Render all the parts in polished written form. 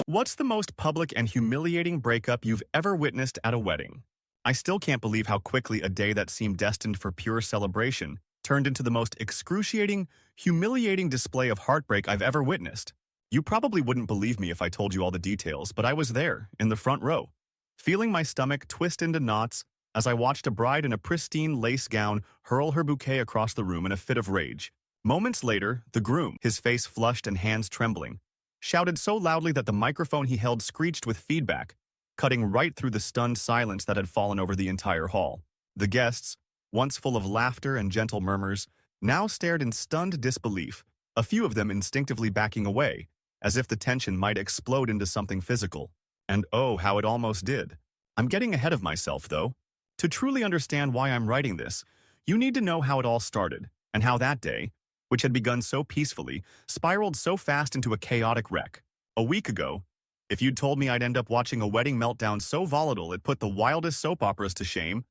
What's the most public and humiliating breakup you've ever witnessed at a wedding? I still can't believe how quickly a day that seemed destined for pure celebration turned into the most excruciating, humiliating display of heartbreak I've ever witnessed. You probably wouldn't believe me if I told you all the details, but I was there, in the front row, feeling my stomach twist into knots as I watched a bride in a pristine lace gown hurl her bouquet across the room in a fit of rage. Moments later, the groom, his face flushed and hands trembling, shouted so loudly that the microphone he held screeched with feedback, cutting right through the stunned silence that had fallen over the entire hall. The guests, once full of laughter and gentle murmurs, now stared in stunned disbelief, a few of them instinctively backing away, as if the tension might explode into something physical. And oh, how it almost did. I'm getting ahead of myself, though. To truly understand why I'm writing this, you need to know how it all started, and how that day, which had begun so peacefully, spiraled so fast into a chaotic wreck. A week ago, if you'd told me I'd end up watching a wedding meltdown so volatile it put the wildest soap operas to shame,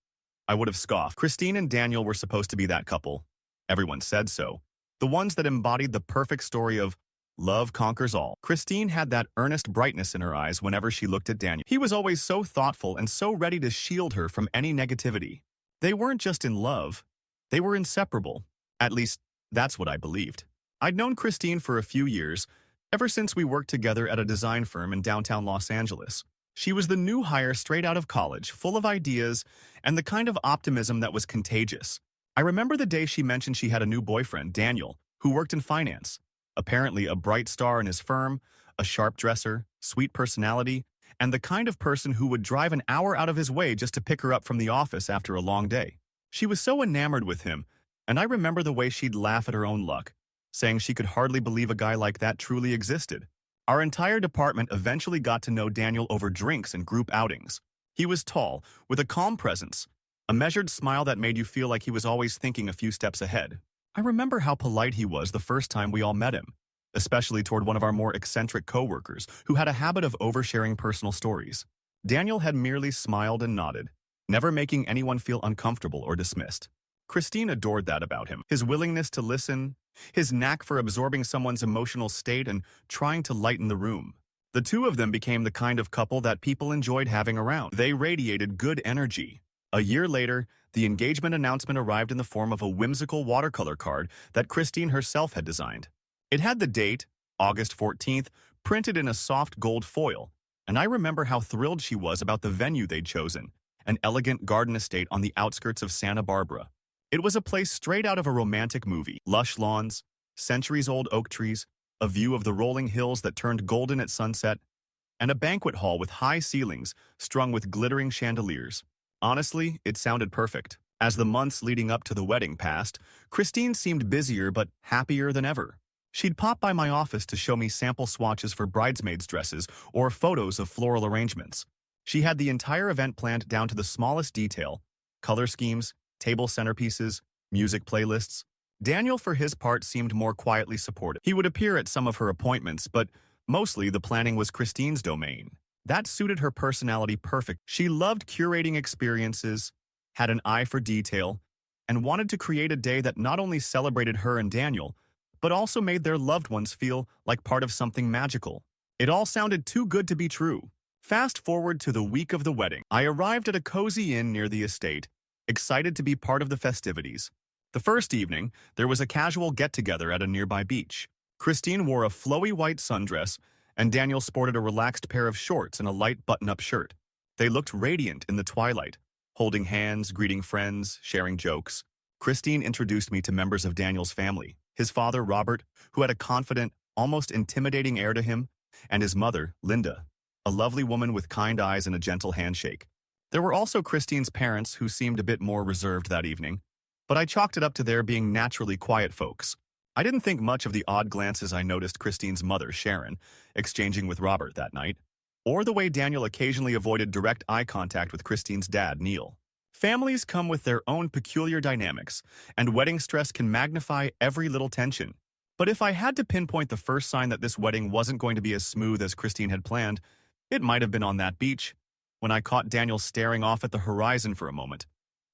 I would have scoffed. Christine and Daniel were supposed to be that couple. Everyone said so. The ones that embodied the perfect story of love conquers all. Christine had that earnest brightness in her eyes whenever she looked at Daniel. He was always so thoughtful and so ready to shield her from any negativity. They weren't just in love, they were inseparable. At least, that's what I believed. I'd known Christine for a few years, ever since we worked together at a design firm in downtown Los Angeles. She was the new hire straight out of college, full of ideas and the kind of optimism that was contagious. I remember the day she mentioned she had a new boyfriend, Daniel, who worked in finance. Apparently a bright star in his firm, a sharp dresser, sweet personality, and the kind of person who would drive an hour out of his way just to pick her up from the office after a long day. She was so enamored with him, and I remember the way she'd laugh at her own luck, saying she could hardly believe a guy like that truly existed. Our entire department eventually got to know Daniel over drinks and group outings. He was tall, with a calm presence, a measured smile that made you feel like he was always thinking a few steps ahead. I remember how polite he was the first time we all met him, especially toward one of our more eccentric coworkers who had a habit of oversharing personal stories. Daniel had merely smiled and nodded, never making anyone feel uncomfortable or dismissed. Christine adored that about him, his willingness to listen, his knack for absorbing someone's emotional state and trying to lighten the room. The two of them became the kind of couple that people enjoyed having around. They radiated good energy. A year later, the engagement announcement arrived in the form of a whimsical watercolor card that Christine herself had designed. It had the date, August 14th, printed in a soft gold foil, and I remember how thrilled she was about the venue they'd chosen, an elegant garden estate on the outskirts of Santa Barbara. It was a place straight out of a romantic movie. Lush lawns, centuries-old oak trees, a view of the rolling hills that turned golden at sunset, and a banquet hall with high ceilings strung with glittering chandeliers. Honestly, it sounded perfect. As the months leading up to the wedding passed, Christine seemed busier but happier than ever. She'd pop by my office to show me sample swatches for bridesmaids' dresses or photos of floral arrangements. She had the entire event planned down to the smallest detail, color schemes, table centerpieces, music playlists. Daniel, for his part, seemed more quietly supportive. He would appear at some of her appointments, but mostly the planning was Christine's domain. That suited her personality perfect. She loved curating experiences, had an eye for detail, and wanted to create a day that not only celebrated her and Daniel, but also made their loved ones feel like part of something magical. It all sounded too good to be true. Fast forward to the week of the wedding. I arrived at a cozy inn near the estate, excited to be part of the festivities. The first evening, there was a casual get-together at a nearby beach. Christine wore a flowy white sundress, and Daniel sported a relaxed pair of shorts and a light button-up shirt. They looked radiant in the twilight, holding hands, greeting friends, sharing jokes. Christine introduced me to members of Daniel's family, his father, Robert, who had a confident, almost intimidating air to him, and his mother, Linda, a lovely woman with kind eyes and a gentle handshake. There were also Christine's parents, who seemed a bit more reserved that evening, but I chalked it up to their being naturally quiet folks. I didn't think much of the odd glances I noticed Christine's mother, Sharon, exchanging with Robert that night, or the way Daniel occasionally avoided direct eye contact with Christine's dad, Neil. Families come with their own peculiar dynamics, and wedding stress can magnify every little tension. But if I had to pinpoint the first sign that this wedding wasn't going to be as smooth as Christine had planned, it might have been on that beach, when I caught Daniel staring off at the horizon for a moment,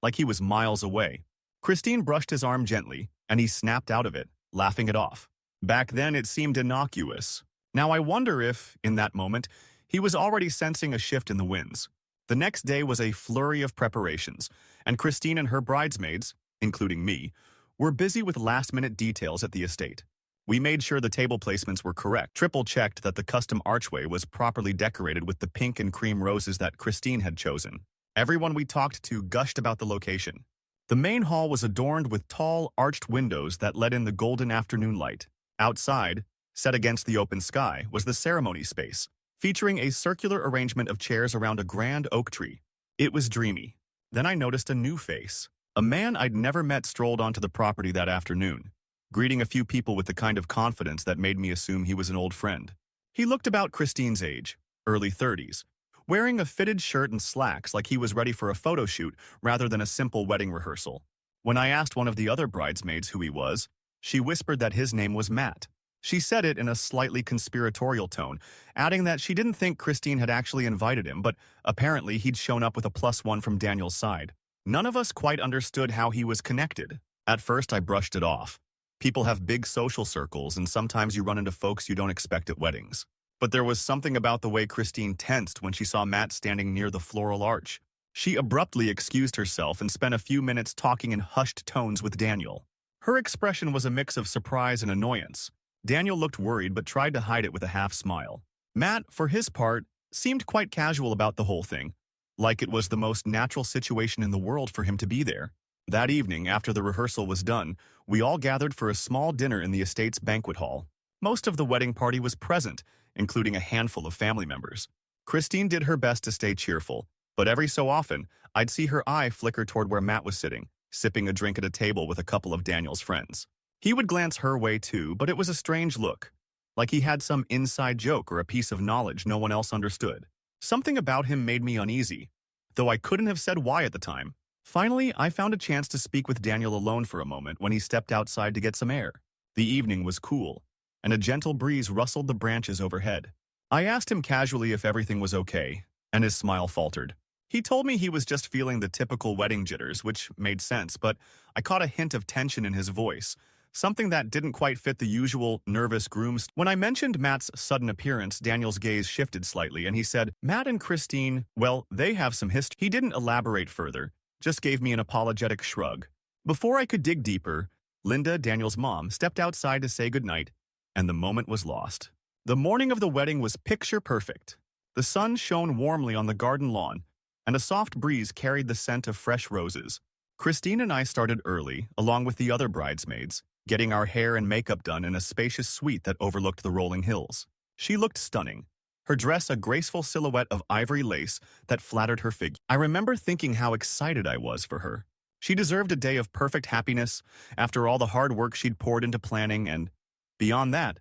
like he was miles away. Christine brushed his arm gently, and he snapped out of it, laughing it off. Back then, it seemed innocuous. Now I wonder if, in that moment, he was already sensing a shift in the winds. The next day was a flurry of preparations, and Christine and her bridesmaids, including me, were busy with last-minute details at the estate. We made sure the table placements were correct, triple-checked that the custom archway was properly decorated with the pink and cream roses that Christine had chosen. Everyone we talked to gushed about the location. The main hall was adorned with tall, arched windows that let in the golden afternoon light. Outside, set against the open sky, was the ceremony space, featuring a circular arrangement of chairs around a grand oak tree. It was dreamy. Then I noticed a new face. A man I'd never met strolled onto the property that afternoon, greeting a few people with the kind of confidence that made me assume he was an old friend. He looked about Christine's age, early 30s, wearing a fitted shirt and slacks like he was ready for a photo shoot rather than a simple wedding rehearsal. When I asked one of the other bridesmaids who he was, she whispered that his name was Matt. She said it in a slightly conspiratorial tone, adding that she didn't think Christine had actually invited him, but apparently he'd shown up with a +1 from Daniel's side. None of us quite understood how he was connected. At first, I brushed it off. People have big social circles, and sometimes you run into folks you don't expect at weddings. But there was something about the way Christine tensed when she saw Matt standing near the floral arch. She abruptly excused herself and spent a few minutes talking in hushed tones with Daniel. Her expression was a mix of surprise and annoyance. Daniel looked worried but tried to hide it with a half-smile. Matt, for his part, seemed quite casual about the whole thing, like it was the most natural situation in the world for him to be there. That evening, after the rehearsal was done, we all gathered for a small dinner in the estate's banquet hall. Most of the wedding party was present, including a handful of family members. Christine did her best to stay cheerful, but every so often, I'd see her eye flicker toward where Matt was sitting, sipping a drink at a table with a couple of Daniel's friends. He would glance her way too, but it was a strange look, like he had some inside joke or a piece of knowledge no one else understood. Something about him made me uneasy, though I couldn't have said why at the time. Finally, I found a chance to speak with Daniel alone for a moment when he stepped outside to get some air. The evening was cool, and a gentle breeze rustled the branches overhead. I asked him casually if everything was okay, and his smile faltered. He told me he was just feeling the typical wedding jitters, which made sense, but I caught a hint of tension in his voice, something that didn't quite fit the usual nervous groom's. When I mentioned Matt's sudden appearance, Daniel's gaze shifted slightly, and he said, "Matt and Christine, well, they have some history." He didn't elaborate further, just gave me an apologetic shrug. Before I could dig deeper, Linda, Daniel's mom, stepped outside to say goodnight, and the moment was lost. The morning of the wedding was picture perfect. The sun shone warmly on the garden lawn, and a soft breeze carried the scent of fresh roses. Christine and I started early, along with the other bridesmaids, getting our hair and makeup done in a spacious suite that overlooked the rolling hills. She looked stunning, her dress a graceful silhouette of ivory lace that flattered her figure. I remember thinking how excited I was for her. She deserved a day of perfect happiness after all the hard work she'd poured into planning, and beyond that,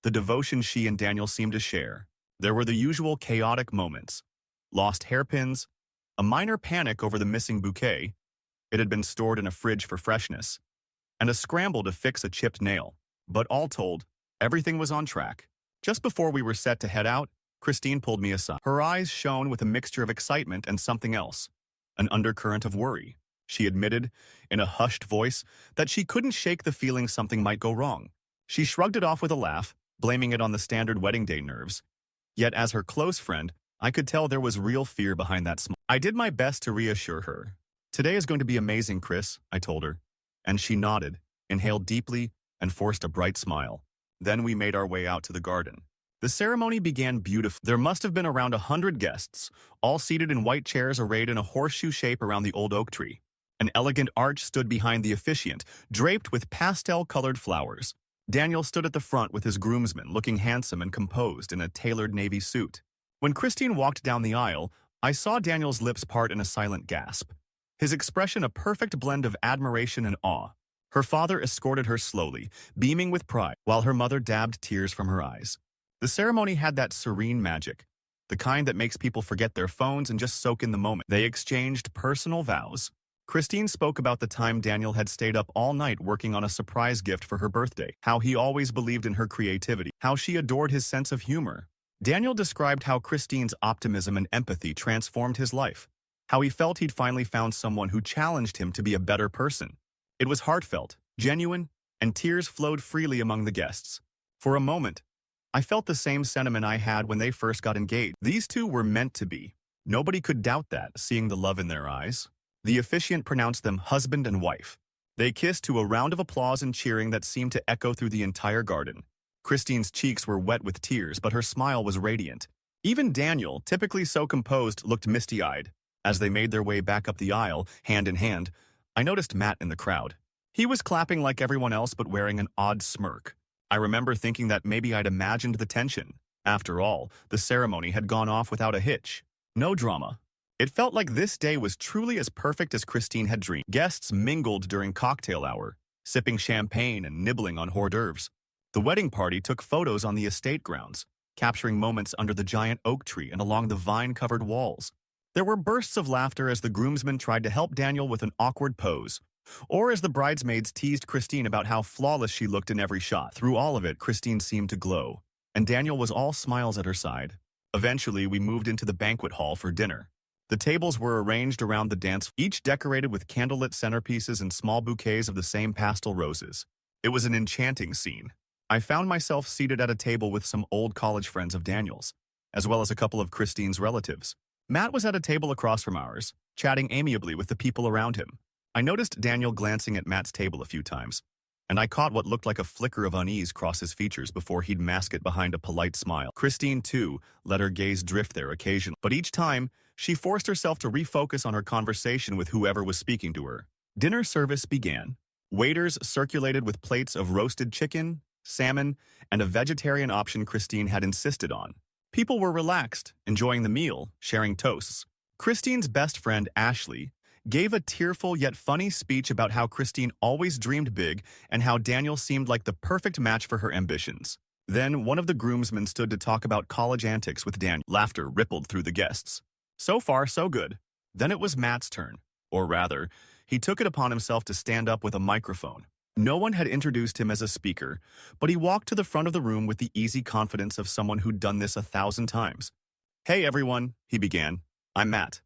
the devotion she and Daniel seemed to share. There were the usual chaotic moments: lost hairpins, a minor panic over the missing bouquet — it had been stored in a fridge for freshness — and a scramble to fix a chipped nail. But all told, everything was on track. Just before we were set to head out, Christine pulled me aside. Her eyes shone with a mixture of excitement and something else, an undercurrent of worry. She admitted, in a hushed voice, that she couldn't shake the feeling something might go wrong. She shrugged it off with a laugh, blaming it on the standard wedding day nerves. Yet as her close friend, I could tell there was real fear behind that smile. I did my best to reassure her. "Today is going to be amazing, Chris," I told her. And she nodded, inhaled deeply, and forced a bright smile. Then we made our way out to the garden. The ceremony began beautifully. There must have been around 100 guests, all seated in white chairs arrayed in a horseshoe shape around the old oak tree. An elegant arch stood behind the officiant, draped with pastel-colored flowers. Daniel stood at the front with his groomsmen, looking handsome and composed in a tailored navy suit. When Christine walked down the aisle, I saw Daniel's lips part in a silent gasp, his expression a perfect blend of admiration and awe. Her father escorted her slowly, beaming with pride, while her mother dabbed tears from her eyes. The ceremony had that serene magic, the kind that makes people forget their phones and just soak in the moment. They exchanged personal vows. Christine spoke about the time Daniel had stayed up all night working on a surprise gift for her birthday, how he always believed in her creativity, how she adored his sense of humor. Daniel described how Christine's optimism and empathy transformed his life, how he felt he'd finally found someone who challenged him to be a better person. It was heartfelt, genuine, and tears flowed freely among the guests. For a moment, I felt the same sentiment I had when they first got engaged. These two were meant to be. Nobody could doubt that, seeing the love in their eyes. The officiant pronounced them husband and wife. They kissed to a round of applause and cheering that seemed to echo through the entire garden. Christine's cheeks were wet with tears, but her smile was radiant. Even Daniel, typically so composed, looked misty-eyed. As they made their way back up the aisle, hand in hand, I noticed Matt in the crowd. He was clapping like everyone else but wearing an odd smirk. I remember thinking that maybe I'd imagined the tension. After all, the ceremony had gone off without a hitch. No drama. It felt like this day was truly as perfect as Christine had dreamed. Guests mingled during cocktail hour, sipping champagne and nibbling on hors d'oeuvres. The wedding party took photos on the estate grounds, capturing moments under the giant oak tree and along the vine-covered walls. There were bursts of laughter as the groomsmen tried to help Daniel with an awkward pose, or as the bridesmaids teased Christine about how flawless she looked in every shot. Through all of it, Christine seemed to glow, and Daniel was all smiles at her side. Eventually, we moved into the banquet hall for dinner. The tables were arranged around the dance, each decorated with candlelit centerpieces and small bouquets of the same pastel roses. It was an enchanting scene. I found myself seated at a table with some old college friends of Daniel's, as well as a couple of Christine's relatives. Matt was at a table across from ours, chatting amiably with the people around him. I noticed Daniel glancing at Matt's table a few times, and I caught what looked like a flicker of unease cross his features before he'd mask it behind a polite smile. Christine, too, let her gaze drift there occasionally, but each time, she forced herself to refocus on her conversation with whoever was speaking to her. Dinner service began. Waiters circulated with plates of roasted chicken, salmon, and a vegetarian option Christine had insisted on. People were relaxed, enjoying the meal, sharing toasts. Christine's best friend, Ashley, gave a tearful yet funny speech about how Christine always dreamed big and how Daniel seemed like the perfect match for her ambitions. Then one of the groomsmen stood to talk about college antics with Daniel. Laughter rippled through the guests. So far, so good. Then it was Matt's turn. Or rather, he took it upon himself to stand up with a microphone. No one had introduced him as a speaker, but he walked to the front of the room with the easy confidence of someone who'd done this 1,000 times. "Hey everyone," he began. "I'm Matt.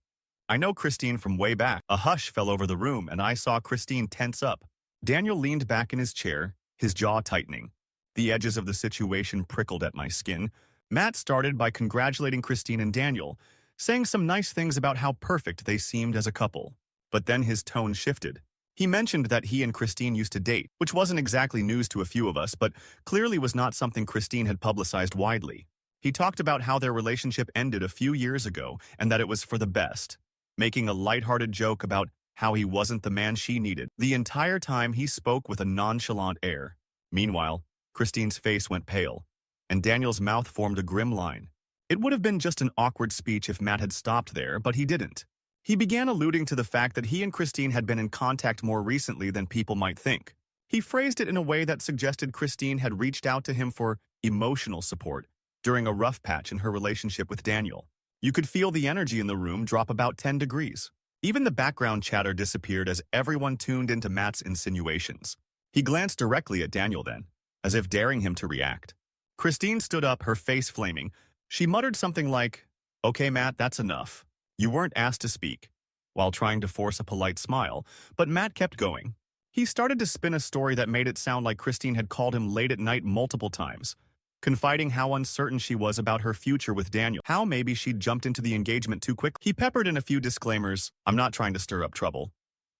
I know Christine from way back." A hush fell over the room, and I saw Christine tense up. Daniel leaned back in his chair, his jaw tightening. The edges of the situation prickled at my skin. Matt started by congratulating Christine and Daniel, saying some nice things about how perfect they seemed as a couple. But then his tone shifted. He mentioned that he and Christine used to date, which wasn't exactly news to a few of us, but clearly was not something Christine had publicized widely. He talked about how their relationship ended a few years ago and that it was for the best, making a lighthearted joke about how he wasn't the man she needed. The entire time he spoke with a nonchalant air. Meanwhile, Christine's face went pale, and Daniel's mouth formed a grim line. It would have been just an awkward speech if Matt had stopped there, but he didn't. He began alluding to the fact that he and Christine had been in contact more recently than people might think. He phrased it in a way that suggested Christine had reached out to him for emotional support during a rough patch in her relationship with Daniel. You could feel the energy in the room drop about 10 degrees. Even the background chatter disappeared as everyone tuned into Matt's insinuations. He glanced directly at Daniel then, as if daring him to react. Christine stood up, her face flaming. She muttered something like, "Okay, Matt, that's enough. You weren't asked to speak," while trying to force a polite smile, but Matt kept going. He started to spin a story that made it sound like Christine had called him late at night multiple times, confiding how uncertain she was about her future with Daniel, how maybe she'd jumped into the engagement too quick. He peppered in a few disclaimers, "I'm not trying to stir up trouble,"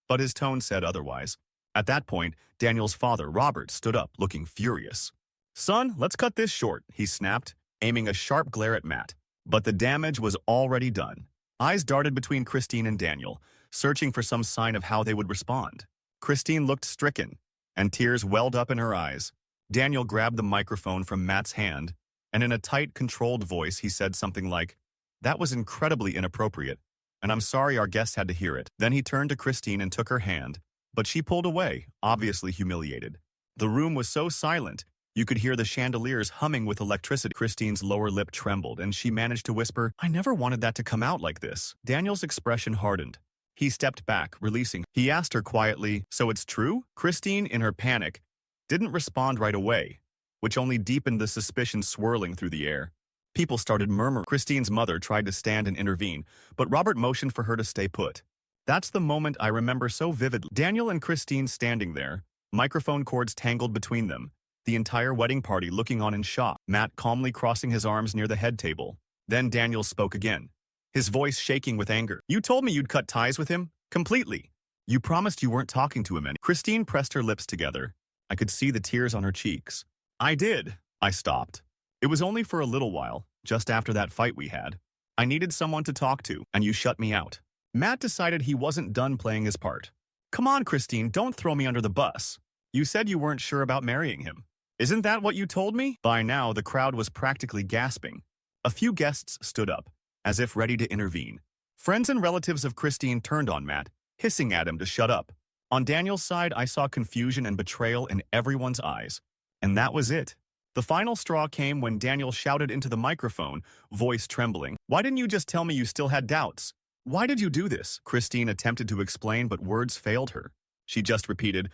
but his tone said otherwise. At that point, Daniel's father, Robert, stood up, looking furious. "Son, let's cut this short," he snapped, aiming a sharp glare at Matt. But the damage was already done. Eyes darted between Christine and Daniel, searching for some sign of how they would respond. Christine looked stricken, and tears welled up in her eyes. Daniel grabbed the microphone from Matt's hand, and in a tight, controlled voice he said something like, "That was incredibly inappropriate, and I'm sorry our guests had to hear it." Then he turned to Christine and took her hand, but she pulled away, obviously humiliated. The room was so silent, you could hear the chandeliers humming with electricity. Christine's lower lip trembled, and she managed to whisper, "I never wanted that to come out like this." Daniel's expression hardened. He stepped back, releasing. He asked her quietly, "So it's true?" Christine, in her panic, didn't respond right away, which only deepened the suspicion swirling through the air. People started murmuring. Christine's mother tried to stand and intervene, but Robert motioned for her to stay put. That's the moment I remember so vividly. Daniel and Christine standing there, microphone cords tangled between them, the entire wedding party looking on in shock, Matt calmly crossing his arms near the head table. Then Daniel spoke again, his voice shaking with anger. "You told me you'd cut ties with him? Completely. You promised you weren't talking to him any." Christine pressed her lips together. I could see the tears on her cheeks. "I did." I stopped. "It was only for a little while, just after that fight we had. I needed someone to talk to, and you shut me out." Matt decided he wasn't done playing his part. "Come on, Christine, don't throw me under the bus. You said you weren't sure about marrying him. Isn't that what you told me?" By now, the crowd was practically gasping. A few guests stood up, as if ready to intervene. Friends and relatives of Christine turned on Matt, hissing at him to shut up. On Daniel's side, I saw confusion and betrayal in everyone's eyes. And that was it. The final straw came when Daniel shouted into the microphone, voice trembling. "Why didn't you just tell me you still had doubts? Why did you do this?" Christine attempted to explain, but words failed her. She just repeated,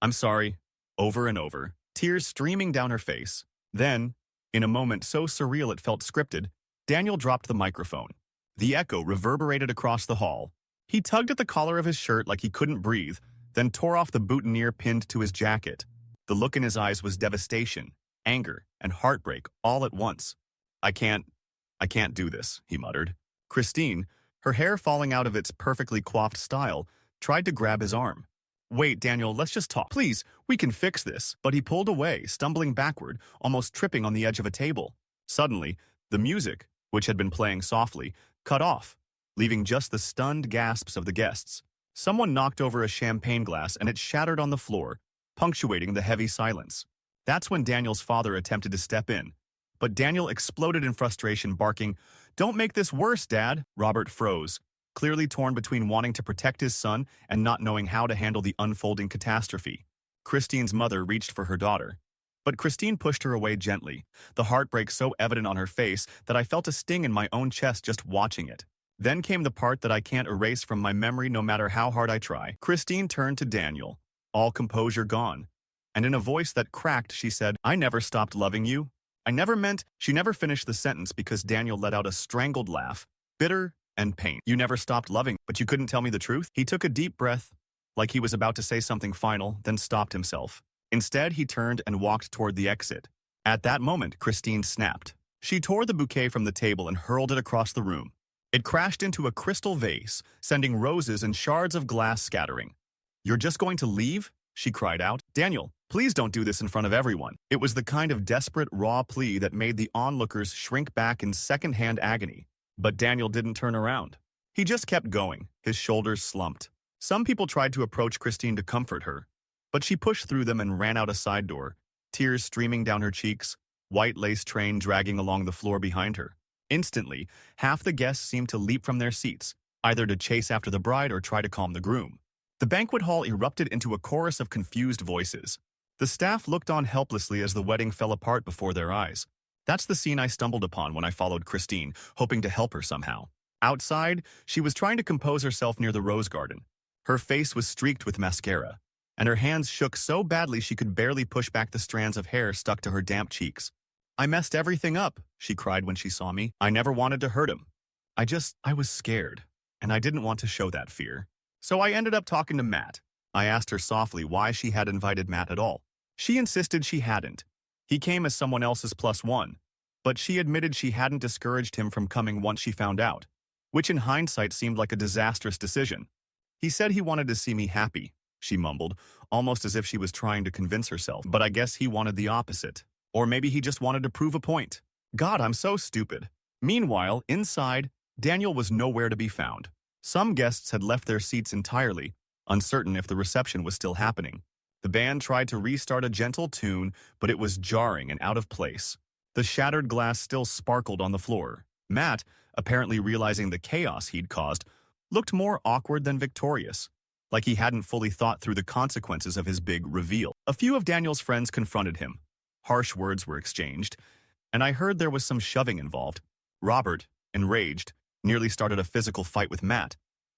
"I'm sorry," over and over, tears streaming down her face. Then, in a moment so surreal it felt scripted, Daniel dropped the microphone. The echo reverberated across the hall. He tugged at the collar of his shirt like he couldn't breathe, then tore off the boutonniere pinned to his jacket. The look in his eyes was devastation, anger, and heartbreak all at once. I can't do this," he muttered. Christine, her hair falling out of its perfectly coiffed style, tried to grab his arm. "Wait, Daniel, let's just talk. Please, we can fix this." But he pulled away, stumbling backward, almost tripping on the edge of a table. Suddenly, the music, which had been playing softly, cut off, leaving just the stunned gasps of the guests. Someone knocked over a champagne glass and it shattered on the floor, punctuating the heavy silence. That's when Daniel's father attempted to step in. But Daniel exploded in frustration, barking, "Don't make this worse, Dad!" Robert froze, clearly torn between wanting to protect his son and not knowing how to handle the unfolding catastrophe. Christine's mother reached for her daughter, but Christine pushed her away gently, the heartbreak so evident on her face that I felt a sting in my own chest just watching it. Then came the part that I can't erase from my memory no matter how hard I try. Christine turned to Daniel, all composure gone, and in a voice that cracked she said, "I never stopped loving you. I never meant—" She never finished the sentence because Daniel let out a strangled laugh, bitter and pain. "You never stopped loving, but you couldn't tell me the truth?" He took a deep breath, like he was about to say something final, then stopped himself. Instead, he turned and walked toward the exit. At that moment, Christine snapped. She tore the bouquet from the table and hurled it across the room. It crashed into a crystal vase, sending roses and shards of glass scattering. "You're just going to leave?" she cried out. "Daniel, please don't do this in front of everyone." It was the kind of desperate, raw plea that made the onlookers shrink back in second-hand agony. But Daniel didn't turn around. He just kept going, his shoulders slumped. Some people tried to approach Christine to comfort her, but she pushed through them and ran out a side door, tears streaming down her cheeks, white lace train dragging along the floor behind her. Instantly, half the guests seemed to leap from their seats, either to chase after the bride or try to calm the groom. The banquet hall erupted into a chorus of confused voices. The staff looked on helplessly as the wedding fell apart before their eyes. That's the scene I stumbled upon when I followed Christine, hoping to help her somehow. Outside, she was trying to compose herself near the rose garden. Her face was streaked with mascara, and her hands shook so badly she could barely push back the strands of hair stuck to her damp cheeks. "I messed everything up," she cried when she saw me. "I never wanted to hurt him. I was scared, and I didn't want to show that fear. So I ended up talking to Matt." I asked her softly why she had invited Matt at all. She insisted she hadn't. He came as someone else's plus one, but she admitted she hadn't discouraged him from coming once she found out, which in hindsight seemed like a disastrous decision. "He said he wanted to see me happy," she mumbled, almost as if she was trying to convince herself, "but I guess he wanted the opposite. Or maybe he just wanted to prove a point. God, I'm so stupid." Meanwhile, inside, Daniel was nowhere to be found. Some guests had left their seats entirely, uncertain if the reception was still happening. The band tried to restart a gentle tune, but it was jarring and out of place. The shattered glass still sparkled on the floor. Matt, apparently realizing the chaos he'd caused, looked more awkward than victorious, like he hadn't fully thought through the consequences of his big reveal. A few of Daniel's friends confronted him. Harsh words were exchanged, and I heard there was some shoving involved. Robert, enraged, nearly started a physical fight with Matt,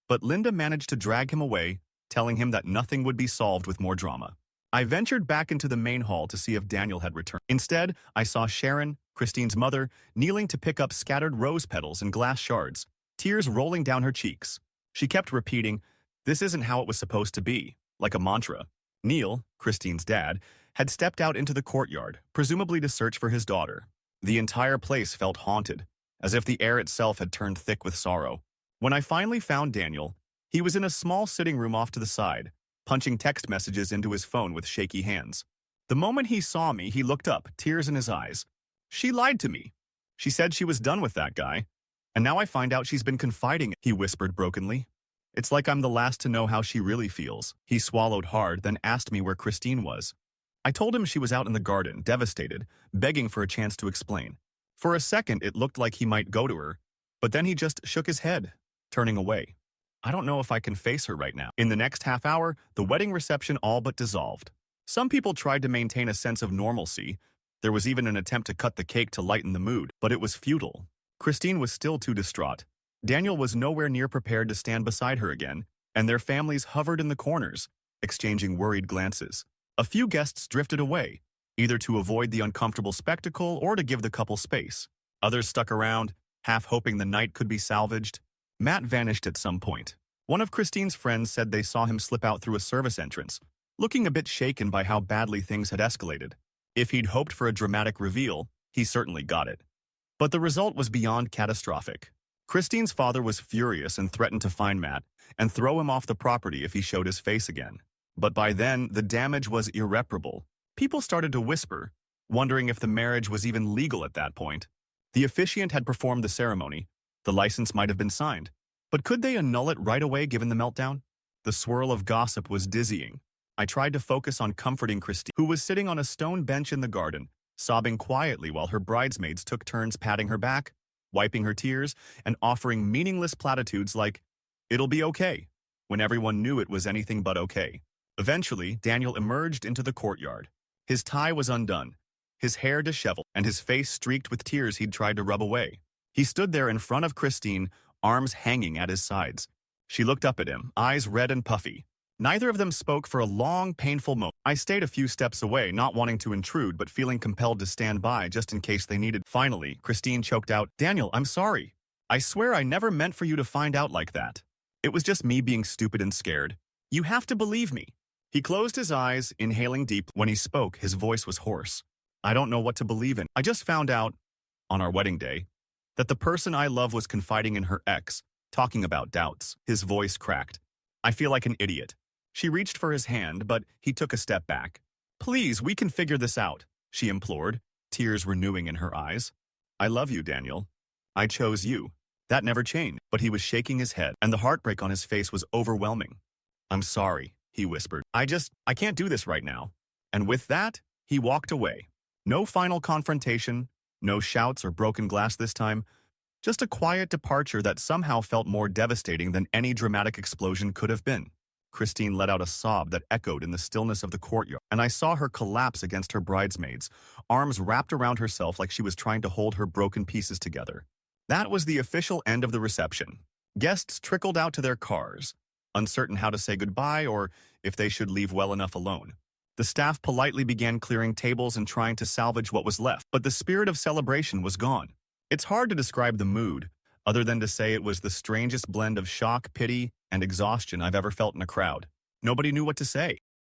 but Linda managed to drag him away, telling him that nothing would be solved with more drama. I ventured back into the main hall to see if Daniel had returned. Instead, I saw Sharon, Christine's mother, kneeling to pick up scattered rose petals and glass shards, tears rolling down her cheeks. She kept repeating, "This isn't how it was supposed to be," like a mantra. Neil, Christine's dad, had stepped out into the courtyard, presumably to search for his daughter. The entire place felt haunted, as if the air itself had turned thick with sorrow. When I finally found Daniel, he was in a small sitting room off to the side, punching text messages into his phone with shaky hands. The moment he saw me, he looked up, tears in his eyes. "She lied to me. She said she was done with that guy. And now I find out she's been confiding," he whispered brokenly. "It's like I'm the last to know how she really feels." He swallowed hard, then asked me where Christine was. I told him she was out in the garden, devastated, begging for a chance to explain. For a second, it looked like he might go to her, but then he just shook his head, turning away. I don't know if I can face her right now. In the next half hour, the wedding reception all but dissolved. Some people tried to maintain a sense of normalcy. There was even an attempt to cut the cake to lighten the mood, but it was futile. Christine was still too distraught. Daniel was nowhere near prepared to stand beside her again, and their families hovered in the corners, exchanging worried glances. A few guests drifted away, either to avoid the uncomfortable spectacle or to give the couple space. Others stuck around, half hoping the night could be salvaged. Matt vanished at some point. One of Christine's friends said they saw him slip out through a service entrance, looking a bit shaken by how badly things had escalated. If he'd hoped for a dramatic reveal, he certainly got it. But the result was beyond catastrophic. Christine's father was furious and threatened to fine Matt and throw him off the property if he showed his face again. But by then, the damage was irreparable. People started to whisper, wondering if the marriage was even legal at that point. The officiant had performed the ceremony. The license might have been signed. But could they annul it right away given the meltdown? The swirl of gossip was dizzying. I tried to focus on comforting Christine, who was sitting on a stone bench in the garden, sobbing quietly while her bridesmaids took turns patting her back, wiping her tears, and offering meaningless platitudes like, "It'll be okay," when everyone knew it was anything but okay. Eventually, Daniel emerged into the courtyard. His tie was undone, his hair disheveled, and his face streaked with tears he'd tried to rub away. He stood there in front of Christine, arms hanging at his sides. She looked up at him, eyes red and puffy. Neither of them spoke for a long, painful moment. I stayed a few steps away, not wanting to intrude, but feeling compelled to stand by just in case they needed. Finally, Christine choked out, "Daniel, I'm sorry. I swear I never meant for you to find out like that. It was just me being stupid and scared. You have to believe me." He closed his eyes, inhaling deep. When he spoke, his voice was hoarse. "I don't know what to believe in. I just found out, on our wedding day, that the person I love was confiding in her ex, talking about doubts." His voice cracked. "I feel like an idiot." She reached for his hand, but he took a step back. "Please, we can figure this out," she implored, tears renewing in her eyes. "I love you, Daniel. I chose you. That never changed." But he was shaking his head, and the heartbreak on his face was overwhelming. "I'm sorry," he whispered. I can't do this right now." And with that, he walked away. No final confrontation, no shouts or broken glass this time, just a quiet departure that somehow felt more devastating than any dramatic explosion could have been. Christine let out a sob that echoed in the stillness of the courtyard, and I saw her collapse against her bridesmaids, arms wrapped around herself like she was trying to hold her broken pieces together. That was the official end of the reception. Guests trickled out to their cars, uncertain how to say goodbye or if they should leave well enough alone. The staff politely began clearing tables and trying to salvage what was left, but the spirit of celebration was gone. It's hard to describe the mood, other than to say it was the strangest blend of shock, pity, and exhaustion I've ever felt in a crowd. Nobody knew what to say.